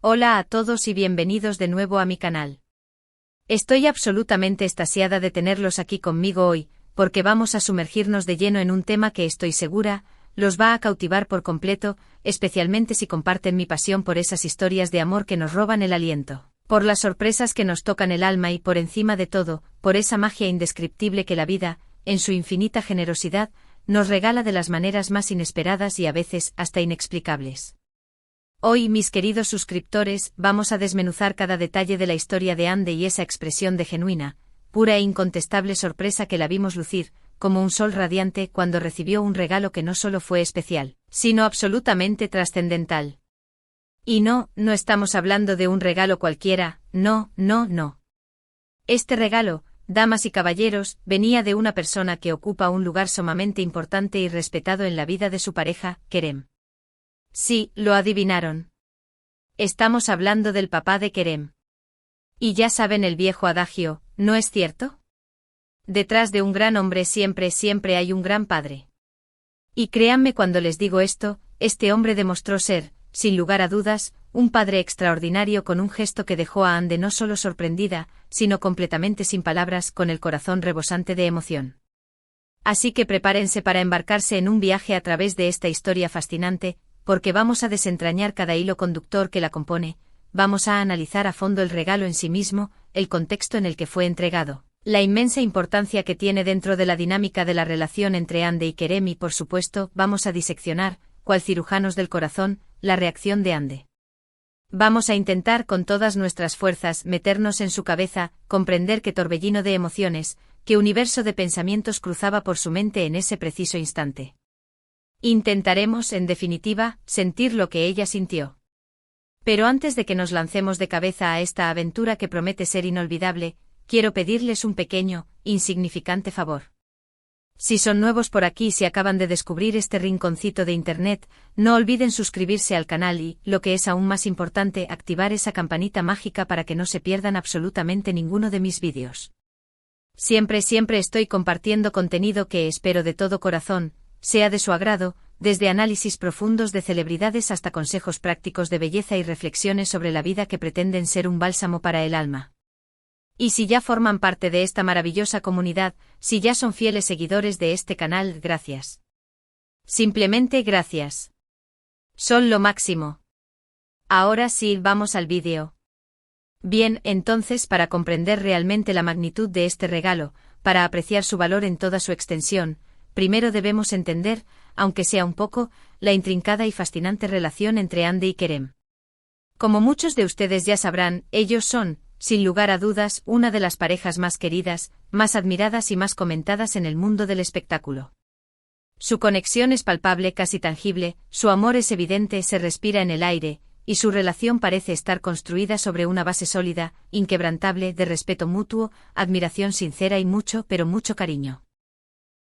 Hola a todos y bienvenidos de nuevo a mi canal. Estoy absolutamente extasiada de tenerlos aquí conmigo hoy, porque vamos a sumergirnos de lleno en un tema que estoy segura, los va a cautivar por completo, especialmente si comparten mi pasión por esas historias de amor que nos roban el aliento, por las sorpresas que nos tocan el alma y por encima de todo, por esa magia indescriptible que la vida, en su infinita generosidad, nos regala de las maneras más inesperadas y a veces hasta inexplicables. Hoy, mis queridos suscriptores, vamos a desmenuzar cada detalle de la historia de Ande y esa expresión de genuina, pura e incontestable sorpresa que la vimos lucir, como un sol radiante cuando recibió un regalo que no solo fue especial, sino absolutamente trascendental. Y no estamos hablando de un regalo cualquiera, no. Este regalo, damas y caballeros, venía de una persona que ocupa un lugar sumamente importante y respetado en la vida de su pareja, Kerem. Sí, lo adivinaron. Estamos hablando del papá de Kerem. Y ya saben el viejo adagio, ¿no es cierto? Detrás de un gran hombre siempre hay un gran padre. Y créanme cuando les digo esto, este hombre demostró ser, sin lugar a dudas, un padre extraordinario con un gesto que dejó a Ande no solo sorprendida, sino completamente sin palabras, con el corazón rebosante de emoción. Así que prepárense para embarcarse en un viaje a través de esta historia fascinante, porque vamos a desentrañar cada hilo conductor que la compone, vamos a analizar a fondo el regalo en sí mismo, el contexto en el que fue entregado, la inmensa importancia que tiene dentro de la dinámica de la relación entre Ande y Kerem y por supuesto, vamos a diseccionar, cual cirujanos del corazón, la reacción de Ande. Vamos a intentar con todas nuestras fuerzas meternos en su cabeza, comprender qué torbellino de emociones, qué universo de pensamientos cruzaba por su mente en ese preciso instante. Intentaremos, en definitiva, sentir lo que ella sintió. Pero antes de que nos lancemos de cabeza a esta aventura que promete ser inolvidable, quiero pedirles un pequeño, insignificante favor. Si son nuevos por aquí y si acaban de descubrir este rinconcito de internet, no olviden suscribirse al canal y, lo que es aún más importante, activar esa campanita mágica para que no se pierdan absolutamente ninguno de mis vídeos. Siempre estoy compartiendo contenido que espero de todo corazón, sea de su agrado, desde análisis profundos de celebridades hasta consejos prácticos de belleza y reflexiones sobre la vida que pretenden ser un bálsamo para el alma. Y si ya forman parte de esta maravillosa comunidad, si ya son fieles seguidores de este canal, gracias. Simplemente gracias. Son lo máximo. Ahora sí, vamos al vídeo. Bien, entonces para comprender realmente la magnitud de este regalo, para apreciar su valor en toda su extensión, primero debemos entender, aunque sea un poco, la intrincada y fascinante relación entre Ande y Kerem. Como muchos de ustedes ya sabrán, ellos son, sin lugar a dudas, una de las parejas más queridas, más admiradas y más comentadas en el mundo del espectáculo. Su conexión es palpable, casi tangible, su amor es evidente, se respira en el aire, y su relación parece estar construida sobre una base sólida, inquebrantable, de respeto mutuo, admiración sincera y mucho, pero mucho cariño.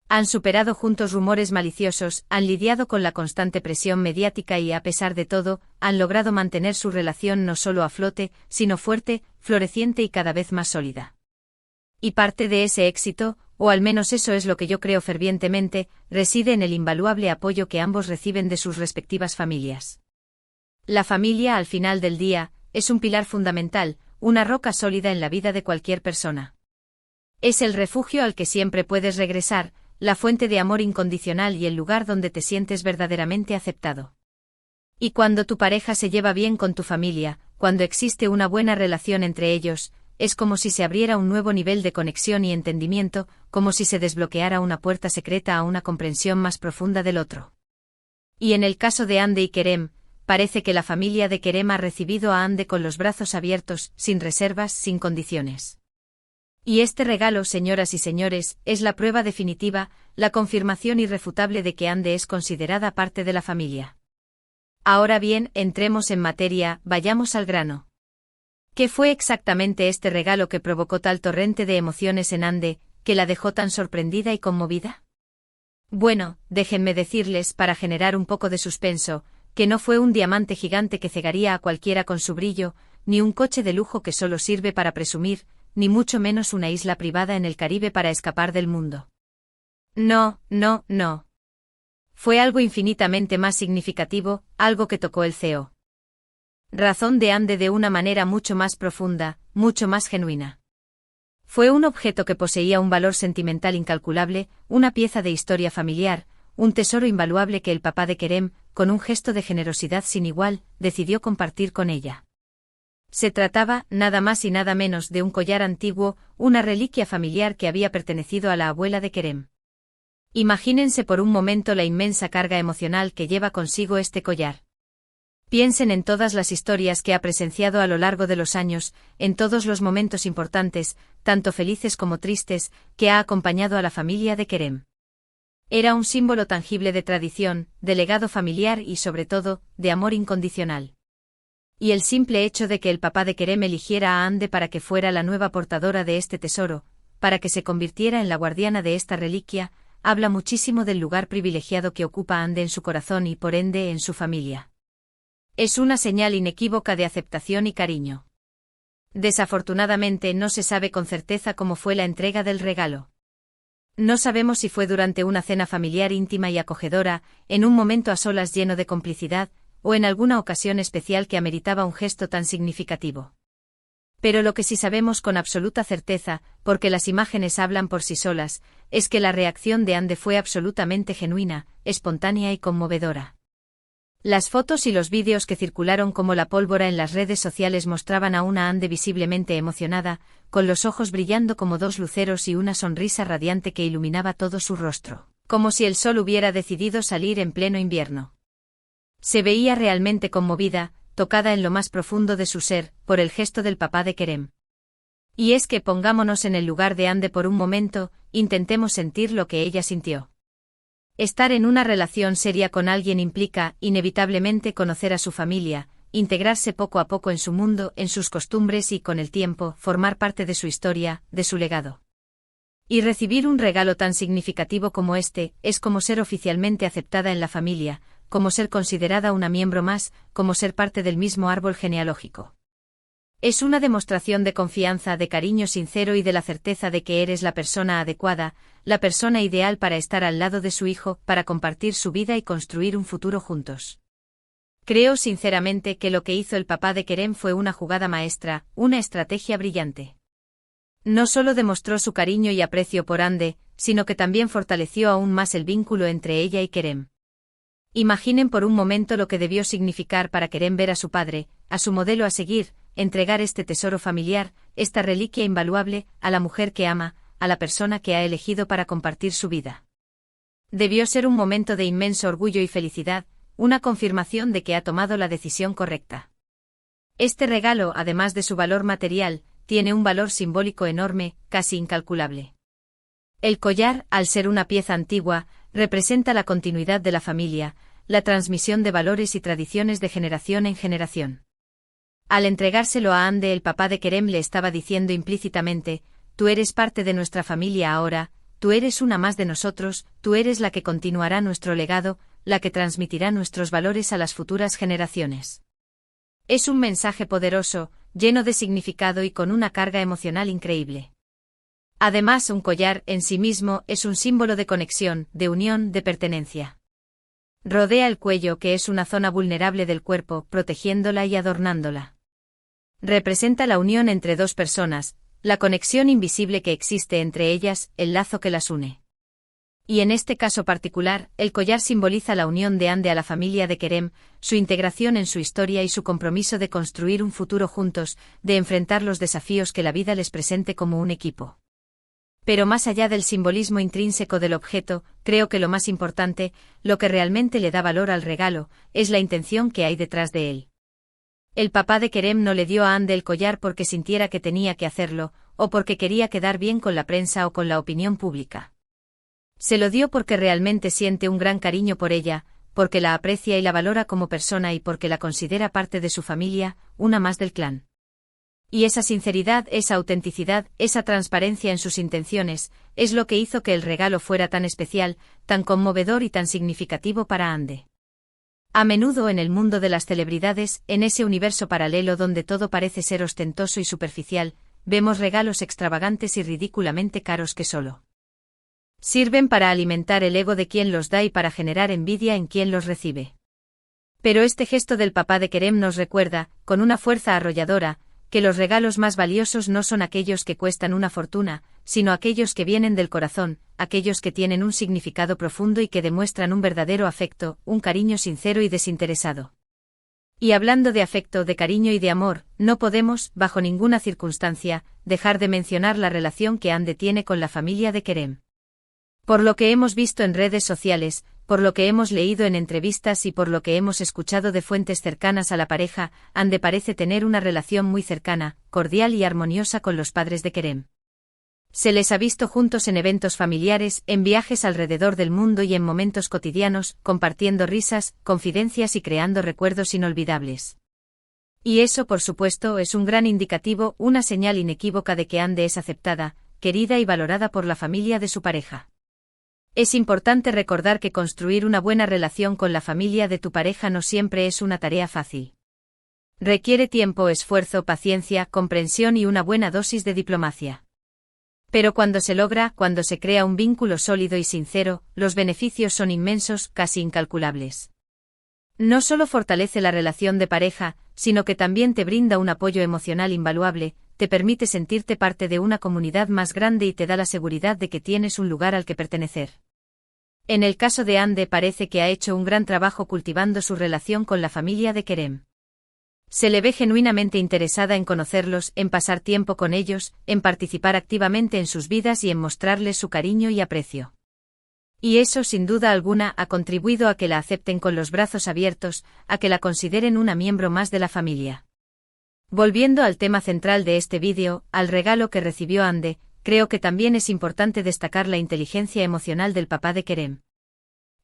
Han superado juntos rumores maliciosos, han lidiado con la constante presión mediática y a pesar de todo, han logrado mantener su relación no solo a flote, sino fuerte, floreciente y cada vez más sólida. Y parte de ese éxito, o al menos eso es lo que yo creo fervientemente, reside en el invaluable apoyo que ambos reciben de sus respectivas familias. La familia, al final del día, es un pilar fundamental, una roca sólida en la vida de cualquier persona. Es el refugio al que siempre puedes regresar, la fuente de amor incondicional y el lugar donde te sientes verdaderamente aceptado. Y cuando tu pareja se lleva bien con tu familia, cuando existe una buena relación entre ellos, es como si se abriera un nuevo nivel de conexión y entendimiento, como si se desbloqueara una puerta secreta a una comprensión más profunda del otro. Y en el caso de Ande y Kerem, parece que la familia de Kerem ha recibido a Ande con los brazos abiertos, sin reservas, sin condiciones. Y este regalo, señoras y señores, es la prueba definitiva, la confirmación irrefutable de que Ande es considerada parte de la familia. Ahora bien, entremos en materia, vayamos al grano. ¿Qué fue exactamente este regalo que provocó tal torrente de emociones en Ande, que la dejó tan sorprendida y conmovida? Bueno, déjenme decirles, para generar un poco de suspenso, que no fue un diamante gigante que cegaría a cualquiera con su brillo, ni un coche de lujo que solo sirve para presumir, ni mucho menos una isla privada en el Caribe para escapar del mundo. No. Fue algo infinitamente más significativo, algo que tocó el CEO. razón de Ande de una manera mucho más profunda, mucho más genuina. Fue un objeto que poseía un valor sentimental incalculable, una pieza de historia familiar, un tesoro invaluable que el papá de Kerem, con un gesto de generosidad sin igual, decidió compartir con ella. Se trataba, nada más y nada menos, de un collar antiguo, una reliquia familiar que había pertenecido a la abuela de Kerem. Imagínense por un momento la inmensa carga emocional que lleva consigo este collar. Piensen en todas las historias que ha presenciado a lo largo de los años, en todos los momentos importantes, tanto felices como tristes, que ha acompañado a la familia de Kerem. Era un símbolo tangible de tradición, de legado familiar y, sobre todo, de amor incondicional. Y el simple hecho de que el papá de Kerem eligiera a Ande para que fuera la nueva portadora de este tesoro, para que se convirtiera en la guardiana de esta reliquia, habla muchísimo del lugar privilegiado que ocupa Ande en su corazón y por ende en su familia. Es una señal inequívoca de aceptación y cariño. Desafortunadamente no se sabe con certeza cómo fue la entrega del regalo. No sabemos si fue durante una cena familiar íntima y acogedora, en un momento a solas lleno de complicidad, o en alguna ocasión especial que ameritaba un gesto tan significativo. Pero lo que sí sabemos con absoluta certeza, porque las imágenes hablan por sí solas, es que la reacción de Ande fue absolutamente genuina, espontánea y conmovedora. Las fotos y los vídeos que circularon como la pólvora en las redes sociales mostraban a una Ande visiblemente emocionada, con los ojos brillando como dos luceros y una sonrisa radiante que iluminaba todo su rostro, como si el sol hubiera decidido salir en pleno invierno. Se veía realmente conmovida, tocada en lo más profundo de su ser, por el gesto del papá de Kerem. Y es que pongámonos en el lugar de Ande por un momento, intentemos sentir lo que ella sintió. Estar en una relación seria con alguien implica, inevitablemente, conocer a su familia, integrarse poco a poco en su mundo, en sus costumbres y, con el tiempo, formar parte de su historia, de su legado. Y recibir un regalo tan significativo como este, es como ser oficialmente aceptada en la familia, como ser considerada una miembro más, como ser parte del mismo árbol genealógico. Es una demostración de confianza, de cariño sincero y de la certeza de que eres la persona adecuada, la persona ideal para estar al lado de su hijo, para compartir su vida y construir un futuro juntos. Creo sinceramente que lo que hizo el papá de Kerem fue una jugada maestra, una estrategia brillante. No solo demostró su cariño y aprecio por Ande, sino que también fortaleció aún más el vínculo entre ella y Kerem. Imaginen por un momento lo que debió significar para Kerem ver a su padre, a su modelo a seguir, entregar este tesoro familiar, esta reliquia invaluable, a la mujer que ama, a la persona que ha elegido para compartir su vida. Debió ser un momento de inmenso orgullo y felicidad, una confirmación de que ha tomado la decisión correcta. Este regalo, además de su valor material, tiene un valor simbólico enorme, casi incalculable. El collar, al ser una pieza antigua, representa la continuidad de la familia, la transmisión de valores y tradiciones de generación en generación. Al entregárselo a Ande, el papá de Kerem le estaba diciendo implícitamente: tú eres parte de nuestra familia ahora, tú eres una más de nosotros, tú eres la que continuará nuestro legado, la que transmitirá nuestros valores a las futuras generaciones. Es un mensaje poderoso, lleno de significado y con una carga emocional increíble. Además, un collar, en sí mismo, es un símbolo de conexión, de unión, de pertenencia. Rodea el cuello, que es una zona vulnerable del cuerpo, protegiéndola y adornándola. Representa la unión entre dos personas, la conexión invisible que existe entre ellas, el lazo que las une. Y en este caso particular, el collar simboliza la unión de Ande a la familia de Kerem, su integración en su historia y su compromiso de construir un futuro juntos, de enfrentar los desafíos que la vida les presente como un equipo. Pero más allá del simbolismo intrínseco del objeto, creo que lo más importante, lo que realmente le da valor al regalo, es la intención que hay detrás de él. El papá de Kerem no le dio a Ande el collar porque sintiera que tenía que hacerlo, o porque quería quedar bien con la prensa o con la opinión pública. Se lo dio porque realmente siente un gran cariño por ella, porque la aprecia y la valora como persona y porque la considera parte de su familia, una más del clan. Y esa sinceridad, esa autenticidad, esa transparencia en sus intenciones, es lo que hizo que el regalo fuera tan especial, tan conmovedor y tan significativo para Ande. A menudo en el mundo de las celebridades, en ese universo paralelo donde todo parece ser ostentoso y superficial, vemos regalos extravagantes y ridículamente caros que solo sirven para alimentar el ego de quien los da y para generar envidia en quien los recibe. Pero este gesto del papá de Kerem nos recuerda, con una fuerza arrolladora, que los regalos más valiosos no son aquellos que cuestan una fortuna, sino aquellos que vienen del corazón, aquellos que tienen un significado profundo y que demuestran un verdadero afecto, un cariño sincero y desinteresado. Y hablando de afecto, de cariño y de amor, no podemos, bajo ninguna circunstancia, dejar de mencionar la relación que Hande tiene con la familia de Kerem. Por lo que hemos visto en redes sociales, por lo que hemos leído en entrevistas y por lo que hemos escuchado de fuentes cercanas a la pareja, Hande parece tener una relación muy cercana, cordial y armoniosa con los padres de Kerem. Se les ha visto juntos en eventos familiares, en viajes alrededor del mundo y en momentos cotidianos, compartiendo risas, confidencias y creando recuerdos inolvidables. Y eso, por supuesto, es un gran indicativo, una señal inequívoca de que Hande es aceptada, querida y valorada por la familia de su pareja. Es importante recordar que construir una buena relación con la familia de tu pareja no siempre es una tarea fácil. Requiere tiempo, esfuerzo, paciencia, comprensión y una buena dosis de diplomacia. Pero cuando se logra, cuando se crea un vínculo sólido y sincero, los beneficios son inmensos, casi incalculables. No solo fortalece la relación de pareja, sino que también te brinda un apoyo emocional invaluable, te permite sentirte parte de una comunidad más grande y te da la seguridad de que tienes un lugar al que pertenecer. En el caso de Hande parece que ha hecho un gran trabajo cultivando su relación con la familia de Kerem. Se le ve genuinamente interesada en conocerlos, en pasar tiempo con ellos, en participar activamente en sus vidas y en mostrarles su cariño y aprecio. Y eso, sin duda alguna, ha contribuido a que la acepten con los brazos abiertos, a que la consideren una miembro más de la familia. Volviendo al tema central de este vídeo, al regalo que recibió Hande, creo que también es importante destacar la inteligencia emocional del papá de Kerem.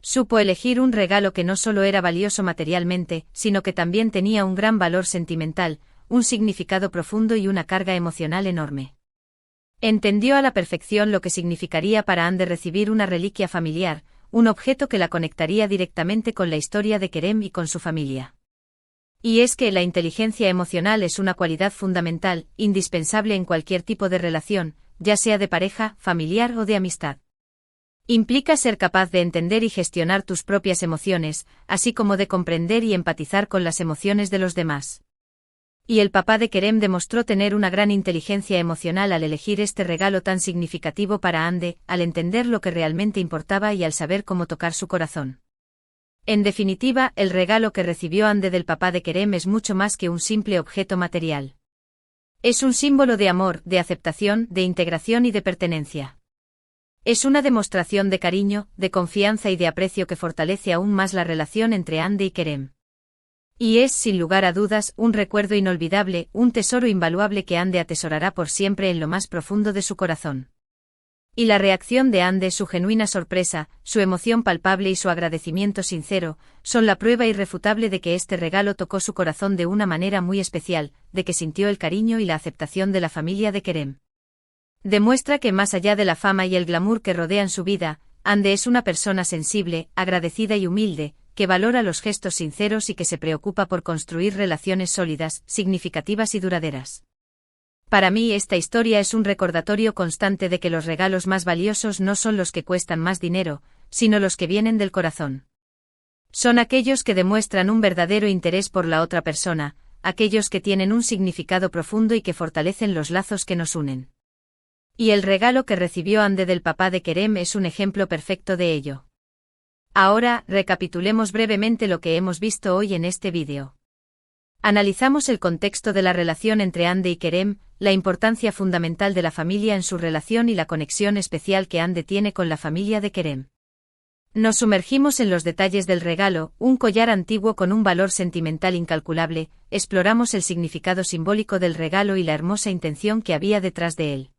Supo elegir un regalo que no solo era valioso materialmente, sino que también tenía un gran valor sentimental, un significado profundo y una carga emocional enorme. Entendió a la perfección lo que significaría para Hande recibir una reliquia familiar, un objeto que la conectaría directamente con la historia de Kerem y con su familia. Y es que la inteligencia emocional es una cualidad fundamental, indispensable en cualquier tipo de relación, ya sea de pareja, familiar o de amistad. Implica ser capaz de entender y gestionar tus propias emociones, así como de comprender y empatizar con las emociones de los demás. Y el papá de Kerem demostró tener una gran inteligencia emocional al elegir este regalo tan significativo para Hande, al entender lo que realmente importaba y al saber cómo tocar su corazón. En definitiva, el regalo que recibió Hande del papá de Kerem es mucho más que un simple objeto material. Es un símbolo de amor, de aceptación, de integración y de pertenencia. Es una demostración de cariño, de confianza y de aprecio que fortalece aún más la relación entre Hande y Kerem. Y es, sin lugar a dudas, un recuerdo inolvidable, un tesoro invaluable que Hande atesorará por siempre en lo más profundo de su corazón. Y la reacción de Hande, su genuina sorpresa, su emoción palpable y su agradecimiento sincero, son la prueba irrefutable de que este regalo tocó su corazón de una manera muy especial, de que sintió el cariño y la aceptación de la familia de Kerem. Demuestra que más allá de la fama y el glamour que rodean su vida, Hande es una persona sensible, agradecida y humilde, que valora los gestos sinceros y que se preocupa por construir relaciones sólidas, significativas y duraderas. Para mí esta historia es un recordatorio constante de que los regalos más valiosos no son los que cuestan más dinero, sino los que vienen del corazón. Son aquellos que demuestran un verdadero interés por la otra persona, aquellos que tienen un significado profundo y que fortalecen los lazos que nos unen. Y el regalo que recibió Hande del papá de Kerem es un ejemplo perfecto de ello. Ahora, recapitulemos brevemente lo que hemos visto hoy en este vídeo. Analizamos el contexto de la relación entre Hande y Kerem, la importancia fundamental de la familia en su relación y la conexión especial que Hande tiene con la familia de Kerem. Nos sumergimos en los detalles del regalo, un collar antiguo con un valor sentimental incalculable, exploramos el significado simbólico del regalo y la hermosa intención que había detrás de él.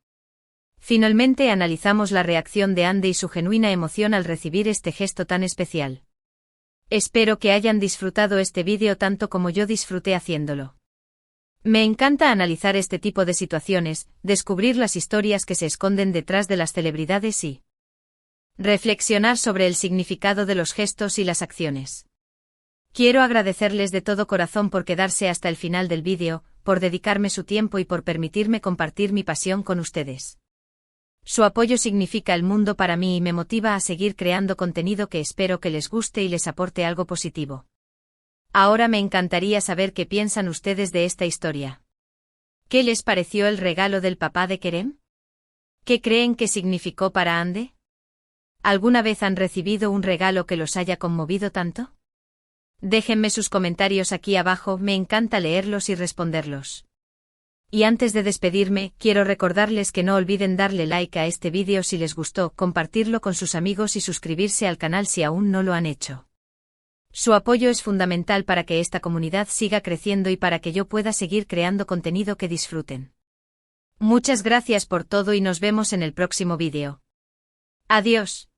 Finalmente analizamos la reacción de Hande y su genuina emoción al recibir este gesto tan especial. Espero que hayan disfrutado este vídeo tanto como yo disfruté haciéndolo. Me encanta analizar este tipo de situaciones, descubrir las historias que se esconden detrás de las celebridades y reflexionar sobre el significado de los gestos y las acciones. Quiero agradecerles de todo corazón por quedarse hasta el final del vídeo, por dedicarme su tiempo y por permitirme compartir mi pasión con ustedes. Su apoyo significa el mundo para mí y me motiva a seguir creando contenido que espero que les guste y les aporte algo positivo. Ahora me encantaría saber qué piensan ustedes de esta historia. ¿Qué les pareció el regalo del papá de Kerem? ¿Qué creen que significó para Ande? ¿Alguna vez han recibido un regalo que los haya conmovido tanto? Déjenme sus comentarios aquí abajo, me encanta leerlos y responderlos. Y antes de despedirme, quiero recordarles que no olviden darle like a este vídeo si les gustó, compartirlo con sus amigos y suscribirse al canal si aún no lo han hecho. Su apoyo es fundamental para que esta comunidad siga creciendo y para que yo pueda seguir creando contenido que disfruten. Muchas gracias por todo y nos vemos en el próximo vídeo. Adiós.